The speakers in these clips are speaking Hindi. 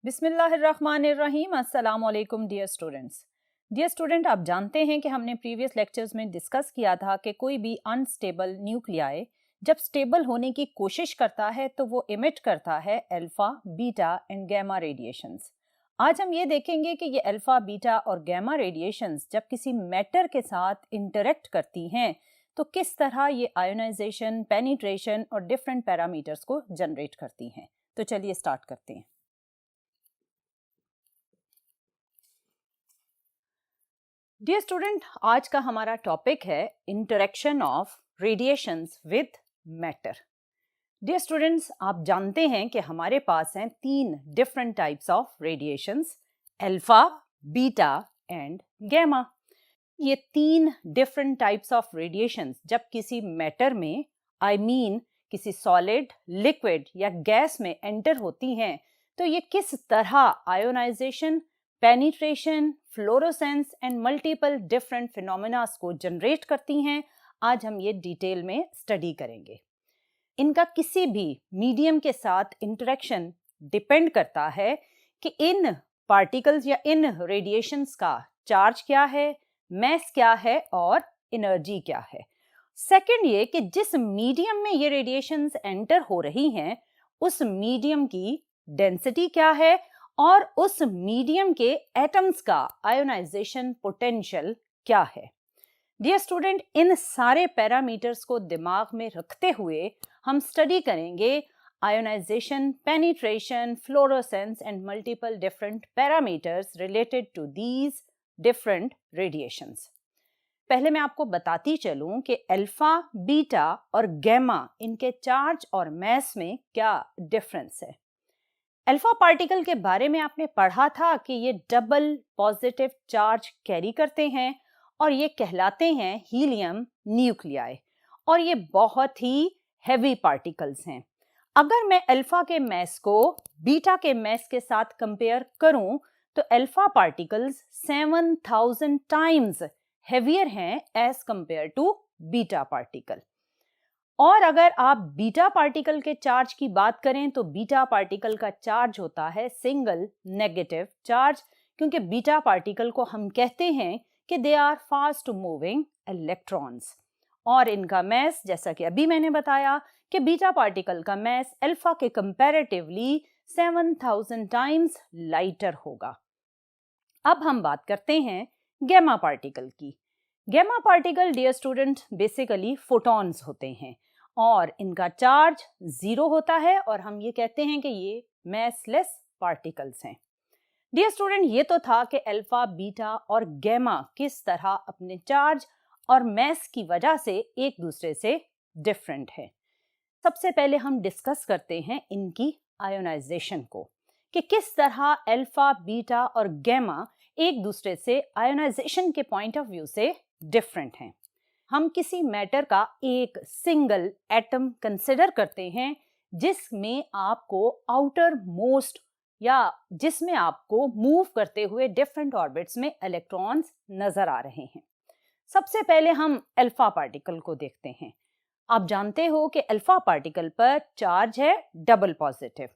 बिस्मिल्लाहिर्रहमानिर्रहीम। अस्सलाम वालेकुम डियर स्टूडेंट्स। डियर स्टूडेंट, आप जानते हैं कि हमने प्रीवियस लेक्चर्स में डिस्कस किया था कि कोई भी अनस्टेबल न्यूक्लियाई जब स्टेबल होने की कोशिश करता है तो वो इमिट करता है alpha, beta and gamma radiations. आज हम ये देखेंगे कि ये अल्फा, बीटा और गामा रेडिएशंस जब किसी मैटर के साथ इंटरेक्ट करती हैं तो किस तरह ये आयोनाइजेशन, पेनिट्रेशन और डिफरेंट पैरामीटर्स को जनरेट करती हैं। तो चलिए स्टार्ट करते हैं। डियर स्टूडेंट, आज का हमारा टॉपिक है interaction of radiations with matter. Dear students, आप जानते हैं कि हमारे पास हैं तीन different types of radiations, alpha, beta and gamma. ये तीन डिफरेंट टाइप्स ऑफ रेडिएशंस जब किसी मैटर में किसी सॉलिड, लिक्विड या गैस में एंटर होती हैं तो ये किस तरह ionisation, penetration, fluorescence and multiple different phenomenas को जनरेट करती हैं, आज हम ये डिटेल में स्टडी करेंगे। इनका किसी भी मीडियम के साथ इंटरेक्शन डिपेंड करता है कि इन पार्टिकल्स या इन रेडिएशंस का चार्ज क्या है, मैस क्या है और एनर्जी क्या है। सेकंड ये कि जिस मीडियम में ये रेडिएशंस एंटर हो रही हैं उस मीडियम की डेंसिटी क्या है और उस मीडियम के एटम्स का आयोनाइजेशन पोटेंशियल क्या है। डियर स्टूडेंट, इन सारे पैरामीटर्स को दिमाग में रखते हुए हम स्टडी करेंगे ionisation, penetration, fluorescence and multiple different parameters related to these different radiations. पहले मैं आपको बताती चलूं कि अल्फा, बीटा और गामा इनके चार्ज और मैस में क्या डिफरेंस है। अल्फा पार्टिकल के बारे में आपने पढ़ा था कि ये डबल पॉजिटिव चार्ज कैरी करते हैं और ये कहलाते हैं हीलियम न्यूक्लियाई और ये बहुत ही हेवी पार्टिकल्स हैं। अगर मैं अल्फा के मैस को बीटा के मैस के साथ कंपेयर करूं तो अल्फा पार्टिकल्स 7000 टाइम्स हेवियर हैं as compare to beta particle. और अगर आप बीटा पार्टिकल के चार्ज की बात करें तो बीटा पार्टिकल का चार्ज होता है सिंगल नेगेटिव चार्ज, क्योंकि बीटा पार्टिकल को हम कहते हैं कि they are fast moving electrons. और इनका मैस, जैसा कि अभी मैंने बताया कि बीटा पार्टिकल का मैस अल्फा के कंपैरेटिवली 7000 टाइम्स लाइटर होगा। अब हम बात करते हैं गामा पार्टिकल की। Gamma particle, dear student, basically photons होते हैं और इनका चार्ज 0 होता है और हम ये कहते हैं कि ये मैसलेस पार्टिकल्स हैं। डियर स्टूडेंट, ये तो था कि अल्फा, बीटा और गामा किस तरह अपने चार्ज और मैस की वजह से एक दूसरे से डिफरेंट है। सबसे पहले हम डिस्कस करते हैं इनकी आयोनाइजेशन को कि किस तरह अल्फा, बीटा और गामा एक दूसरे से आयोनाइजेशन के पॉइंट ऑफ व्यू से डिफरेंट हैं। हम किसी मैटर का एक सिंगल एटम कंसिडर करते हैं जिसमें आपको आउटर मोस्ट या जिसमें आपको मूव करते हुए डिफरेंट ऑर्बिट्स में इलेक्ट्रॉन्स नजर आ रहे हैं। सबसे पहले हम अल्फा पार्टिकल को देखते हैं। आप जानते हो कि अल्फा पार्टिकल पर चार्ज है double positive.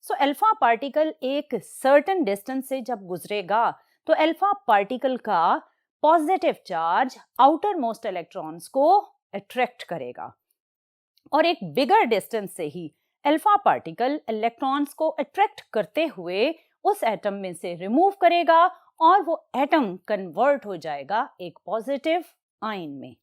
So alpha particle एक सर्टेन डिस्टेंस से जब गुजरेगा तो अल्फा पार्टिकल का positive charge outer most electrons को अट्रैक्ट करेगा और एक बिगर डिस्टेंस से ही अल्फा पार्टिकल इलेक्ट्रॉन्स को अट्रैक्ट करते हुए उस एटम में से रिमूव करेगा और वो एटम कन्वर्ट हो जाएगा एक पॉजिटिव आयन में।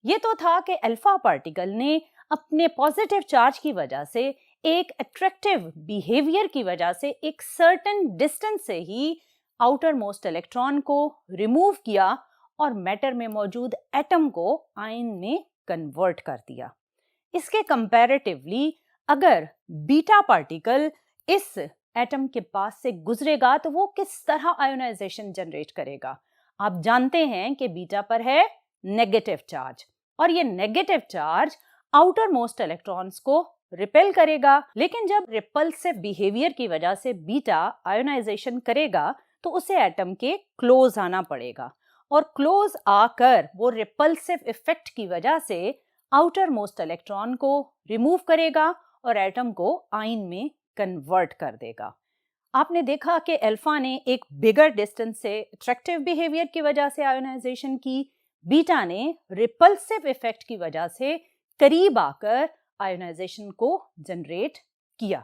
ये तो था कि अल्फा पार्टिकल ने अपने पॉजिटिव चार्ज की वजह से, एक अट्रैक्टिव बिहेवियर की वजह से एक सर्टेन डिस्टेंस से ही आउटर मोस्ट इलेक्ट्रॉन को रिमूव किया और मैटर में मौजूद एटम को आयन में कन्वर्ट कर दिया। इसके कंपैरेटिवली अगर बीटा पार्टिकल इस एटम के पास से गुजरेगा तो वो किस तरह आयोनाइजेशन जनरेट करेगा। आप जानते हैं कि बीटा पर है नेगेटिव चार्ज और ये negative charge outer most electrons को रिपेल करेगा, लेकिन जब रिपल्सिव बिहेवियर की वजह से बीटा आयोनाइजेशन करेगा तो उसे एटम के क्लोज आना पड़ेगा और क्लोज आकर वो रिपल्सिव इफेक्ट की वजह से आउटर मोस्ट इलेक्ट्रॉन को रिमूव करेगा और एटम को आयन में कन्वर्ट कर देगा। आपने देखा कि अल्फा ने एक बिगर डिस्टेंस से अट्रैक्टिव बिहेवियर की वजह से आयोनाइजेशन की, बीटा ने रिपल्सिव इफेक्ट की वजह से करीब आकर आयोनाइजेशन को जनरेट किया।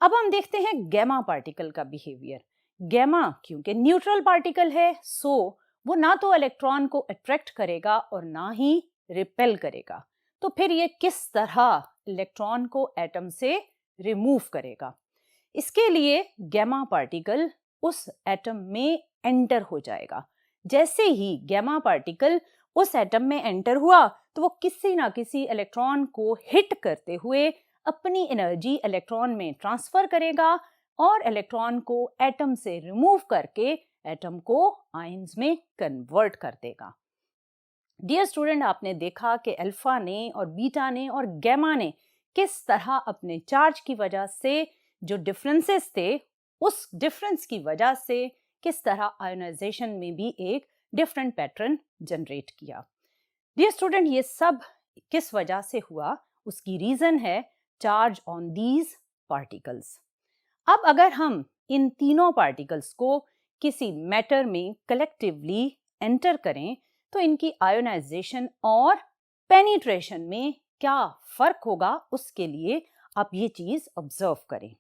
अब हम देखते हैं गैमा पार्टिकल का बिहेवियर। गैमा क्योंकि न्यूट्रल पार्टिकल है, सो वो ना तो इलेक्ट्रॉन को अट्रैक्ट करेगा और ना ही रिपेल करेगा। तो फिर ये किस तरह इलेक्ट्रॉन को एटम से रिमूव करेगा? इसके लिए गैमा पार्टिकल उस एटम में एंटर हो जाएगा। जैसे ही गैमा पार्टिकल उस एटम में एंटर हुआ तो वो किसी ना किसी इलेक्ट्रॉन को हिट करते हुए अपनी एनर्जी इलेक्ट्रॉन में ट्रांसफर करेगा और इलेक्ट्रॉन को एटम से रिमूव करके एटम को आयंस में कन्वर्ट कर देगा। डियर स्टूडेंट, आपने देखा कि अल्फा ने और बीटा ने और गैमा ने किस तरह अपने चार्ज की वजह से जो डिफरेंसेस थे, उस डिफरेंस की वजह से किस तरह आयोनाइजेशन में भी एक डिफरेंट पैटर्न जनरेट किया। डियर स्टूडेंट, ये सब किस वजह से हुआ? उसकी रीजन है चार्ज ऑन दीज पार्टिकल्स। अब अगर हम इन तीनों पार्टिकल्स को किसी मैटर में कलेक्टिवली एंटर करें तो इनकी आयोनाइजेशन और पेनिट्रेशन में क्या फर्क होगा, उसके लिए आप ये चीज ऑब्जर्व करें।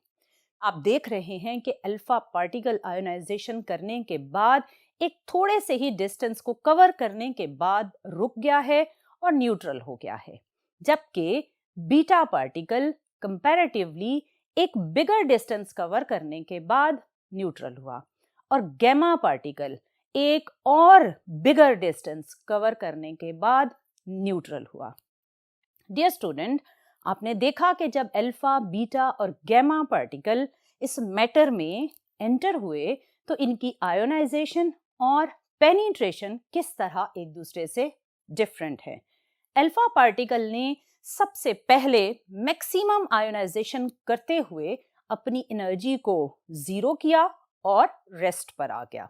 आप देख रहे हैं कि अल्फा पार्टिकल आयोनाइजेशन करने के बाद एक थोड़े से ही डिस्टेंस को कवर करने के बाद रुक गया है और न्यूट्रल हो गया है, जबकि बीटा पार्टिकल कंपैरेटिवली एक बिगर डिस्टेंस कवर करने के बाद न्यूट्रल हुआ और गैमा पार्टिकल एक और बिगर डिस्टेंस कवर करने के बाद न्यूट्रल हुआ। डियर स्टूडेंट, आपने देखा कि जब अल्फा, बीटा और गैमा पार्टिकल इस मैटर में एंटर हुए तो इनकी आयोनाइजेशन और पेनिट्रेशन किस तरह एक दूसरे से डिफरेंट है। अल्फा पार्टिकल ने सबसे पहले मैक्सिमम आयोनाइजेशन करते हुए अपनी एनर्जी को जीरो किया और रेस्ट पर आ गया,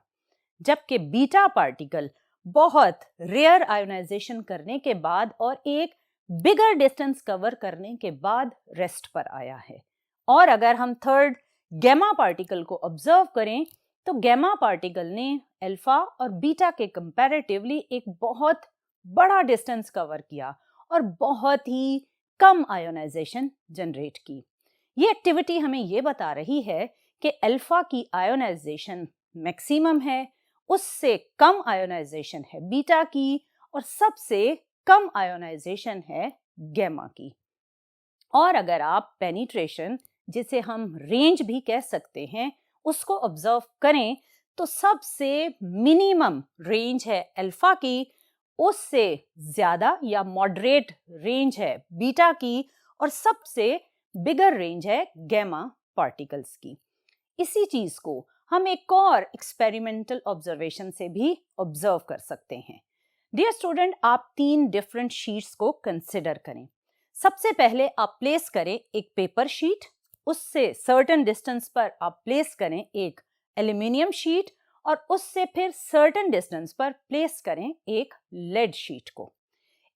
जबकि बीटा पार्टिकल बहुत रेयर आयोनाइजेशन करने के बाद और एक बिगर डिस्टेंस कवर करने के बाद रेस्ट पर आया है। और अगर हम थर्ड गैमा पार्टिकल को ऑब्जर्व करें तो गैमा पार्टिकल ने अल्फा और बीटा के कंपैरेटिवली एक बहुत बड़ा डिस्टेंस कवर किया और बहुत ही कम आयोनाइजेशन जनरेट की। ये एक्टिविटी हमें ये बता रही है कि अल्फा की आयोनाइजेशन मैक्सिमम है, उससे कम आयोनाइजेशन है बीटा की और सबसे कम आयोनाइजेशन है गैमा की। और अगर आप पेनिट्रेशन, जिसे हम रेंज भी कह सकते हैं, उसको ऑब्जर्व करें तो सबसे मिनिमम रेंज है अल्फा की, उससे ज्यादा या मॉडरेट रेंज है बीटा की और सबसे बिगर रेंज है गैमा पार्टिकल्स की। इसी चीज को हम एक और एक्सपेरिमेंटल ऑब्जर्वेशन से भी ऑब्जर्व कर सकते हैं। डियर स्टूडेंट, आप 3 डिफरेंट शीट्स को कंसिडर करें। सबसे पहले आप प्लेस करें एक पेपर शीट, उससे सर्टेन डिस्टेंस पर आप प्लेस करें एक एल्यूमिनियम शीट और उससे फिर सर्टेन डिस्टेंस पर प्लेस करें एक लेड शीट को।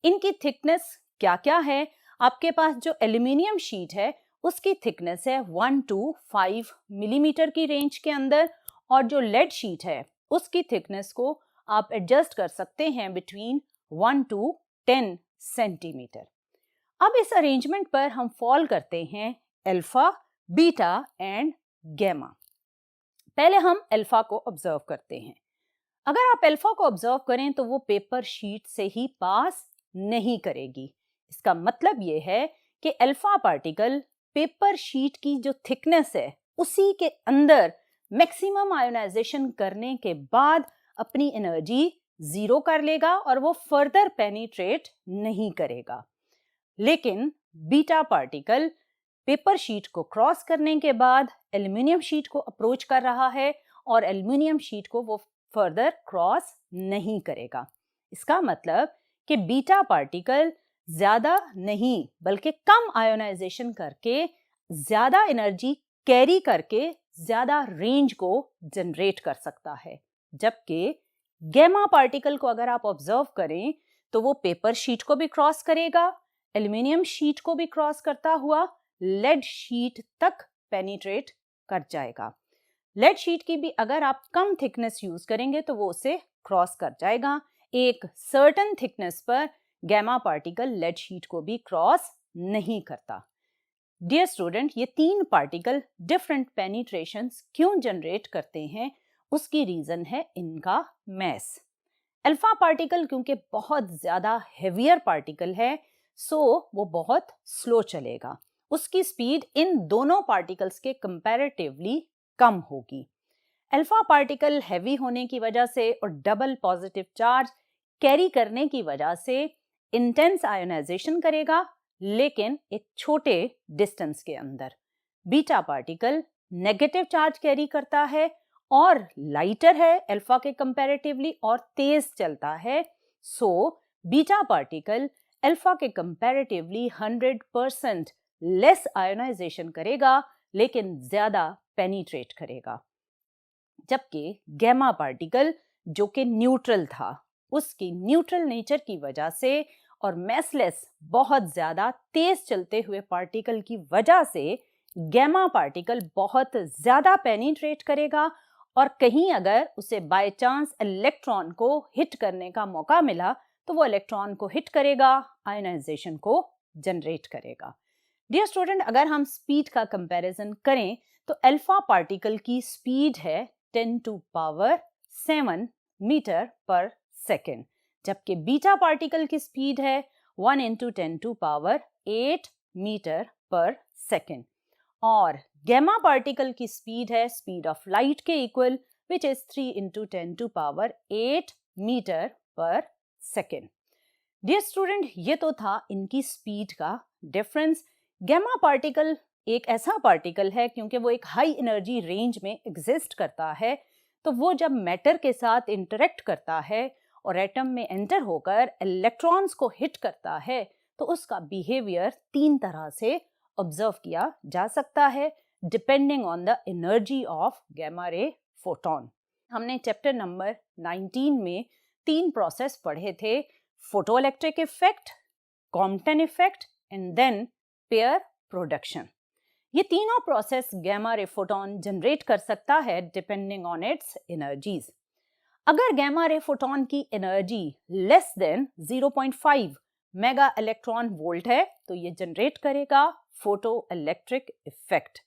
इनकी थिकनेस क्या क्या है? आपके पास जो एल्यूमिनियम शीट है उसकी थिकनेस है 1 to 5 मिलीमीटर की रेंज के अंदर और जो लेड शीट है उसकी थिकनेस को आप एडजस्ट कर सकते हैं बिटवीन 1 to 10 सेंटीमीटर। अब इस अरेंजमेंट पर हम फॉल करते हैं अल्फा, बीटा एंड गैमा। पहले हम अल्फा को ऑब्जर्व करते हैं। अगर आप अल्फा को ऑब्जर्व करें तो वो पेपर शीट से ही पास नहीं करेगी। इसका मतलब ये है कि अल्फा पार्टिकल पेपर शीट की जो थिकनेस है उसी के अंदर मैक्सिमम आयोनाइजेशन करने के बाद अपनी एनर्जी जीरो कर लेगा और वो फर्दर पेनिट्रेट नहीं करेगा। लेकिन बीटा पार्टिकल पेपर शीट को क्रॉस करने के बाद एल्यूमिनियम शीट को अप्रोच कर रहा है और एल्यूमिनियम शीट को वो फर्दर क्रॉस नहीं करेगा। इसका मतलब कि बीटा पार्टिकल ज्यादा नहीं बल्कि कम आयोनाइजेशन करके ज्यादा एनर्जी कैरी करके ज्यादा रेंज को जनरेट कर सकता है, जबकि गैमा पार्टिकल को अगर आप ऑब्जर्व करें तो वो पेपर शीट को भी क्रॉस करेगा, एल्यूमिनियम शीट को भी क्रॉस करता हुआ लेड शीट तक पेनिट्रेट कर जाएगा। लेड शीट की भी अगर आप कम थिकनेस यूज करेंगे तो वो उसे क्रॉस कर जाएगा। एक सर्टेन थिकनेस पर गैमा पार्टिकल लेड शीट को भी क्रॉस नहीं करता। डियर स्टूडेंट, ये तीन पार्टिकल डिफरेंट पेनिट्रेशंस क्यों जनरेट करते हैं, उसकी रीजन है इनका मैस। अल्फा पार्टिकल क्योंकि बहुत ज्यादा हेवियर पार्टिकल है, सो वो बहुत स्लो चलेगा, उसकी स्पीड इन दोनों पार्टिकल्स के कंपैरेटिवली कम होगी। अल्फा पार्टिकल हैवी होने की वजह से और डबल पॉजिटिव चार्ज कैरी करने की वजह से इंटेंस आयोनाइजेशन करेगा, लेकिन एक छोटे डिस्टेंस के अंदर। Beta particle negative charge carry करता है और लाइटर है अल्फा के कंपैरेटिवली और तेज चलता है, सो बीटा पार्टिकल अल्फा के कंपैरेटिवली 100% लेस आयोनाइजेशन करेगा, लेकिन ज्यादा पेनिट्रेट करेगा। जबकि गैमा पार्टिकल जो कि न्यूट्रल था, उसकी न्यूट्रल नेचर की वजह से और मैसलेस बहुत ज्यादा तेज चलते हुए पार्टिकल की वजह से गैमा पार्टिकल बहुत ज्यादा पेनिट्रेट करेगा, और कहीं अगर उसे बाय चांस इलेक्ट्रॉन को हिट करने का मौका मिला तो वो इलेक्ट्रॉन को हिट करेगा, आयोनाइजेशन को जनरेट करेगा। डियर स्टूडेंट, अगर हम स्पीड का कंपैरिजन करें तो अल्फा पार्टिकल की स्पीड है 10⁻⁷ मीटर पर सेकेंड, जबकि बीटा पार्टिकल की स्पीड है 1 × 10⁸ मीटर पर सेकेंड, और गैमा पार्टिकल की स्पीड है स्पीड ऑफ लाइट के इक्वल, विच इज 3 × 10⁸ मीटर पर सेकेंड। डियर स्टूडेंट, ये तो था इनकी स्पीड का डिफरेंस। गैमा पार्टिकल एक ऐसा पार्टिकल है क्योंकि वो एक हाई एनर्जी रेंज में एग्जिस्ट करता है, तो वो जब मैटर के साथ इंटरेक्ट करता है और एटम में एंटर होकर इलेक्ट्रॉन्स को हिट करता है, तो उसका बिहेवियर तीन तरह से ऑब्जर्व किया जा सकता है depending on the energy of gamma ray photon. हमने चैप्टर नंबर 19 में तीन प्रोसेस पढ़े थे, photoelectric effect, Compton effect and then pair production. ये तीनों process gamma ray photon generate कर सकता है डिपेंडिंग ऑन इट्स एनर्जीज। अगर गैमा रे फोटोन की energy less than 0.5 mega electron volt है तो ये जनरेट करेगा फोटो इलेक्ट्रिक इफेक्ट,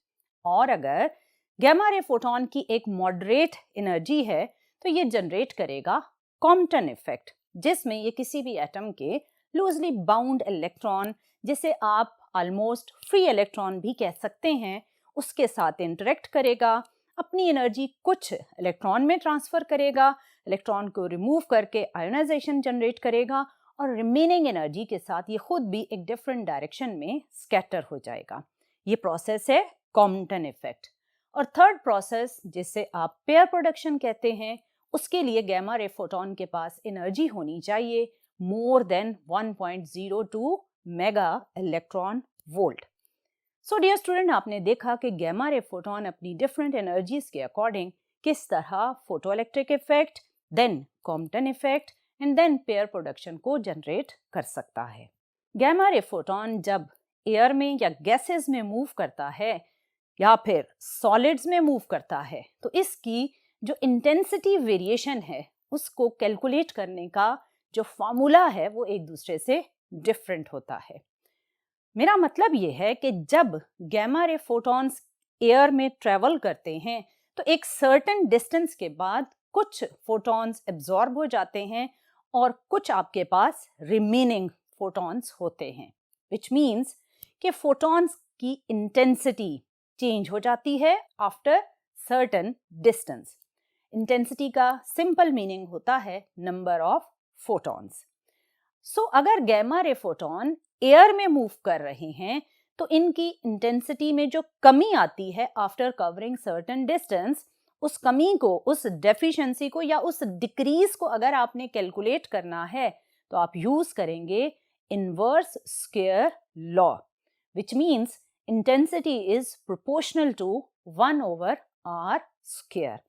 और अगर गैमा रे फोटोन की एक मॉडरेट एनर्जी है तो ये जनरेट करेगा कॉम्पटन इफेक्ट, जिसमें ये किसी भी एटम के लूजली बाउंड इलेक्ट्रॉन, जिसे आप ऑलमोस्ट फ्री इलेक्ट्रॉन भी कह सकते हैं, उसके साथ इंटरेक्ट करेगा, अपनी एनर्जी कुछ इलेक्ट्रॉन में ट्रांसफर करेगा, इलेक्ट्रॉन को रिमूव करके आयोनाइजेशन जनरेट करेगा, और रिमेनिंग एनर्जी के साथ ये खुद भी एक डिफरेंट डायरेक्शन में स्कैटर हो जाएगा। ये प्रोसेस है कॉम्पटन इफेक्ट। और थर्ड प्रोसेस, जिसे आप पेयर प्रोडक्शन कहते हैं, उसके लिए गैमा रे फोटोन के पास एनर्जी होनी चाहिए more than 1.02 mega electron volt. So dear student, आपने देखा कि गैमा रे फोटोन अपनी डिफरेंट एनर्जीज के अकॉर्डिंग किस तरह photoelectric effect, then Compton effect and then pair production को जनरेट कर सकता है। गैमा रे फोटोन जब एयर में या गैसेस में मूव करता है या फिर सॉलिड्स में मूव करता है, तो इसकी जो इंटेंसिटी वेरिएशन है उसको कैलकुलेट करने का जो फॉर्मूला है वो एक दूसरे से डिफरेंट होता है। मेरा मतलब ये है कि जब गैमा रे फोटॉन्स एयर में ट्रेवल करते हैं तो एक सर्टेन डिस्टेंस के बाद कुछ फोटॉन्स एब्जॉर्ब हो जाते हैं और कुछ आपके पास रिमेनिंग फोटॉन्स होते हैं, विच मीन्स कि फोटॉन्स की इंटेंसिटी चेंज हो जाती है आफ्टर सर्टेन डिस्टेंस। इंटेंसिटी का सिंपल मीनिंग होता है नंबर ऑफ फोटॉन्स। सो अगर गैमा रे फोटॉन एयर में मूव कर रहे हैं तो इनकी इंटेंसिटी में जो कमी आती है आफ्टर कवरिंग सर्टेन डिस्टेंस, उस कमी को, उस डेफिशिएंसी को या उस डिक्रीज को अगर आपने कैलकुलेट करना है तो आप यूज करेंगे inverse square law, which means intensity is proportional to 1/r²।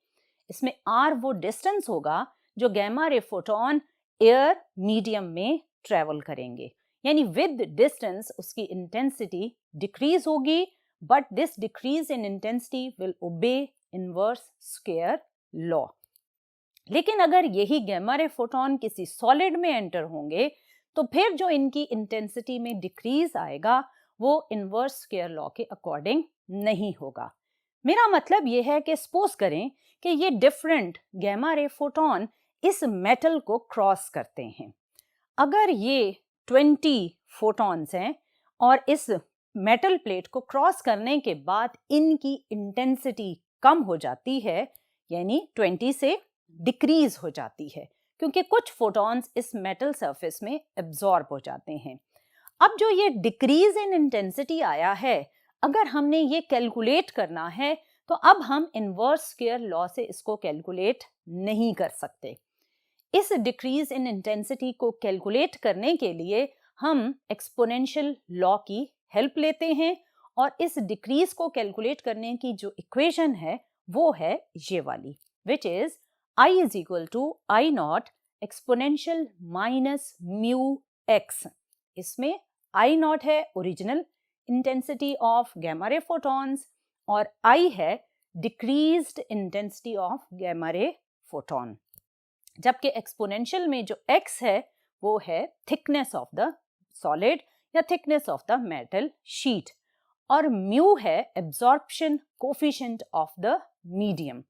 इसमें r वो डिस्टेंस होगा जो gamma ray photon air medium में ट्रेवल करेंगे, यानी विद डिस्टेंस उसकी इंटेंसिटी डिक्रीज होगी but this decrease in intensity will obey inverse square law. लेकिन अगर यही गैमा रे फोटॉन किसी सॉलिड में एंटर होंगे तो फिर जो इनकी इंटेंसिटी में डिक्रीज आएगा वो इनवर्स स्क्वायर लॉ के अकॉर्डिंग नहीं होगा। मेरा मतलब ये है कि सपोज करें कि ये डिफरेंट गैमा रे फोटॉन इस मेटल को क्रॉस करते हैं। अगर ये 20 फोटॉन्स हैं और इस मेटल प्लेट को क्रॉस करने के बाद इनकी इंटेंसिटी कम हो जाती है, यानी 20 से डिक्रीज हो जाती है, क्योंकि कुछ फोटॉन्स इस मेटल सरफेस में एब्जॉर्ब हो जाते हैं। अब जो ये डिक्रीज इन इंटेंसिटी आया है, अगर हमने ये कैलकुलेट करना है तो अब हम इनवर्स स्क्वायर लॉ से इसको कैलकुलेट नहीं कर सकते। इस डिक्रीज इन इंटेंसिटी को कैलकुलेट करने के लिए हम एक्सपोनेंशियल लॉ की हेल्प लेते हैं और इस डिक्रीज को कैलकुलेट करने की जो इक्वेशन है वो है ये वाली, which is I is equal to I naught exponential minus mu x। इसमें I naught है original intensity of gamma ray photons और I है decreased intensity of gamma ray photon, जबकि एक्सपोनेंशियल में जो x है वो है थिकनेस ऑफ द सॉलिड या thickness of the metal sheet और म्यू है absorption coefficient of the medium.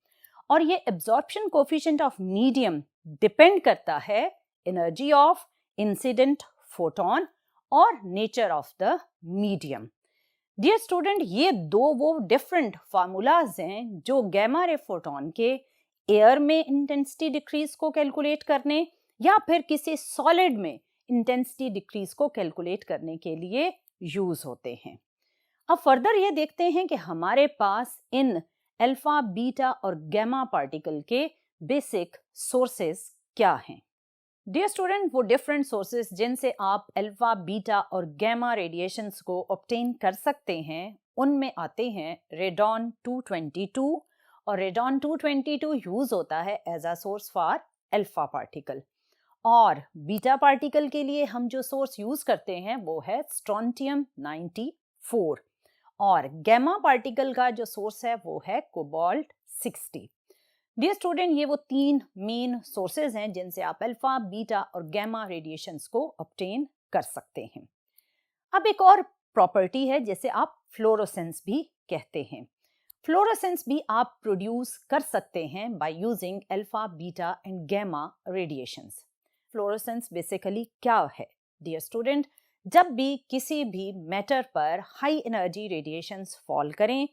और ये absorption coefficient of medium depend करता है एनर्जी ऑफ इंसिडेंट फोटॉन और nature of the medium. Dear student, ये दो वो डिफरेंट फार्मूलाज हैं जो गैमा रे फोटॉन के एयर में इंटेंसिटी डिक्रीज को कैलकुलेट करने या फिर किसी सॉलिड में इंटेंसिटी डिक्रीज को कैलकुलेट करने के लिए यूज होते हैं। अब फर्दर ये देखते हैं कि हमारे पास इन अल्फा, बीटा और गैमा पार्टिकल के बेसिक सोर्सेस क्या हैं। डियर स्टूडेंट, वो डिफरेंट सोर्सेस जिनसे आप अल्फा, बीटा और गैमा रेडिएशंस को ऑब्टेन कर सकते हैं उनमें आते हैं रेडॉन 222 और रेडॉन 222 यूज होता है as a source for alpha particle और बीटा पार्टिकल के लिए हम जो सोर्स यूज करते हैं वो है स्ट्रोंटियम 94 और गैमा पार्टिकल का जो सोर्स है वो है कोबाल्ट 60। डियर स्टूडेंट, ये वो तीन मेन सोर्सेज हैं जिनसे आप अल्फा, बीटा और गैमा रेडिएशंस को ऑब्टेन कर सकते हैं। अब एक और प्रॉपर्टी है जिसे आप फ्लोरोसेंस भी कहते हैं। फ्लोरोसेंस भी आप प्रोड्यूस कर सकते हैं by using alpha, beta and gamma radiations. Fluorescence basically क्या है? डियर स्टूडेंट, जब भी किसी भी मैटर पर हाई एनर्जी रेडिएशंस फॉल करें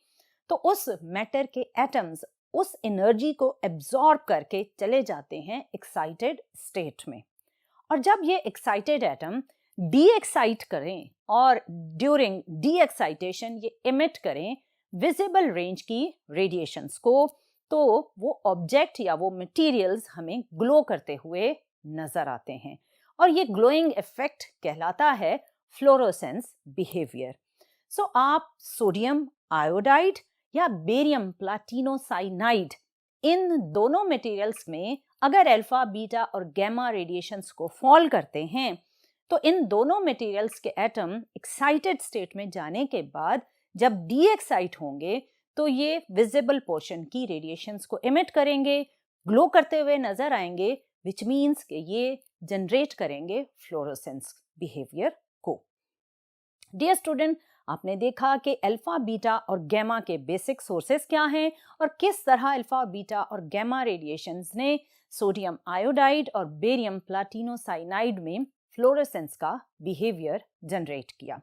तो उस मैटर के एटम्स उस एनर्जी को एब्जॉर्ब करके चले जाते हैं एक्साइटेड स्टेट में और जब ये एक्साइटेड एटम डी एक्साइट करें और ड्यूरिंग डी एक्साइटेशन ये इमिट करें विजिबल रेंज की रेडिएशंस को, तो वो ऑब्जेक्ट या वो मटेरियल्स हमें ग्लो करते हुए नजर आते हैं और ये ग्लोइंग इफेक्ट कहलाता है फ्लोरोसेंस बिहेवियर। सो आप सोडियम आयोडाइड या बेरियम प्लाटिनोसाइनाइड इन दोनों मटेरियल्स में अगर अल्फा, बीटा और गैमा रेडिएशंस को फॉल करते हैं तो इन दोनों मटेरियल्स के एटम एक्साइटेड स्टेट में जाने के बाद जब डी एक्साइट होंगे तो ये विजिबल पोर्शन की रेडिएशंस को इमिट करेंगे, ग्लो करते हुए नजर आएंगे, विच मीन्स कि ये जनरेट करेंगे फ्लोरोसेंस बिहेवियर को। डियर स्टूडेंट, आपने देखा कि अल्फा, बीटा और गैमा के बेसिक सोर्सेस क्या हैं और किस तरह अल्फा, बीटा और गैमा रेडिएशंस ने सोडियम आयोडाइड और बेरियम प्लाटिनोसाइनाइड में फ्लोरोसेंस का बिहेवियर जनरेट किया।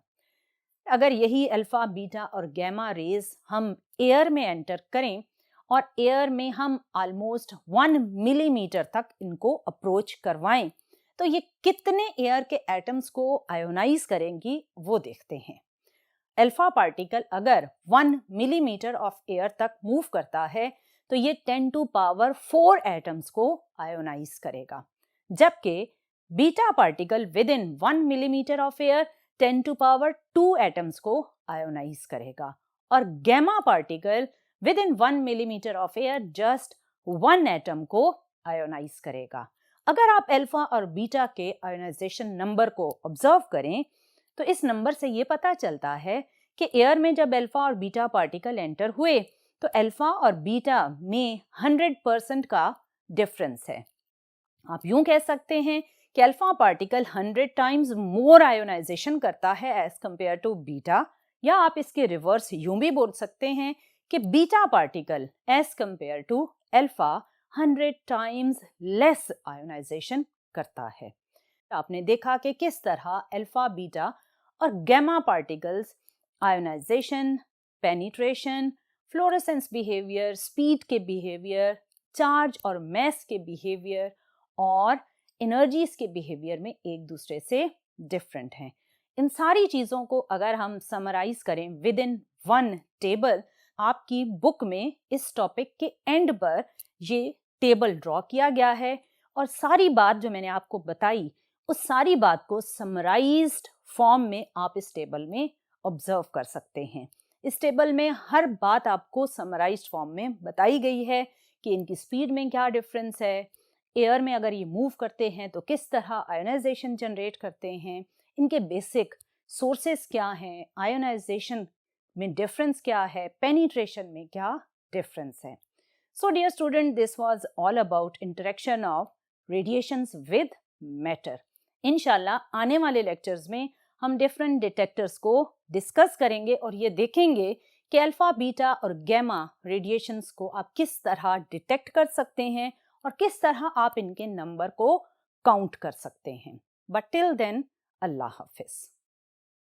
अगर यही अल्फा, बीटा और गैमा रेज हम एयर में एंटर करें और एयर में हम ऑलमोस्ट 1 मिलीमीटर तक इनको अप्रोच करवाएं तो ये कितने एयर के एटम्स को आयोनाइज करेंगी वो देखते हैं। अल्फा पार्टिकल अगर 1 मिलीमीटर ऑफ एयर तक मूव करता है तो ये 10 टू पावर 4 एटम्स को आयोनाइज करेगा, जबकि beta particle within 1 millimetre of air 10 to power 2 atoms को आयोनाइज करेगा और gamma particle within 1 millimetre of air just 1 atom को आयोनाइज करेगा। अगर आप अल्फा और बीटा के आयोनाइजेशन नंबर को ऑब्जर्व करें तो इस नंबर से ये पता चलता है कि एयर में जब अल्फा और बीटा पार्टिकल एंटर हुए तो अल्फा और बीटा में 100% का डिफरेंस है। आप यूं कह सकते हैं कि alpha particle 100 times more ionisation करता है एज कंपेयर टू बीटा, या आप इसके रिवर्स यूं भी बोल सकते हैं कि beta particle as compare to alpha 100 times less ionisation करता है। आपने देखा कि किस तरह अल्फा, बीटा और gamma particles ionisation, penetration, fluorescence behaviour, speed के बिहेवियर, चार्ज और मैस के बिहेवियर और एनर्जीज के बिहेवियर में एक दूसरे से डिफरेंट हैं। इन सारी चीज़ों को अगर हम समराइज करें विद इन वन टेबल, आपकी बुक में इस टॉपिक के एंड पर ये टेबल ड्रॉ किया गया है और सारी बात जो मैंने आपको बताई उस सारी बात को समराइज्ड फॉर्म में आप इस टेबल में ऑब्जर्व कर सकते हैं। इस टेबल में हर बात आपको समराइज्ड फॉर्म में बताई गई है कि इनकी स्पीड में क्या डिफरेंस है, एयर में अगर ये मूव करते हैं तो किस तरह आयोनाइजेशन जनरेट करते हैं, इनके बेसिक सोर्सेस क्या हैं, आयोनाइजेशन में डिफरेंस क्या है, पेनिट्रेशन में क्या डिफरेंस है। So dear student, this was all about interaction of radiations with matter. इंशाल्लाह आने वाले लेक्चर्स में हम डिफरेंट डिटेक्टर्स को डिस्कस करेंगे और ये देखेंगे कि अल्फा, बीटा और गैमा रेडिएशंस को आप किस तरह डिटेक्ट कर सकते हैं और किस तरह आप इनके नंबर को काउंट कर सकते हैं। बट टिल देन, अल्लाह हाफिज।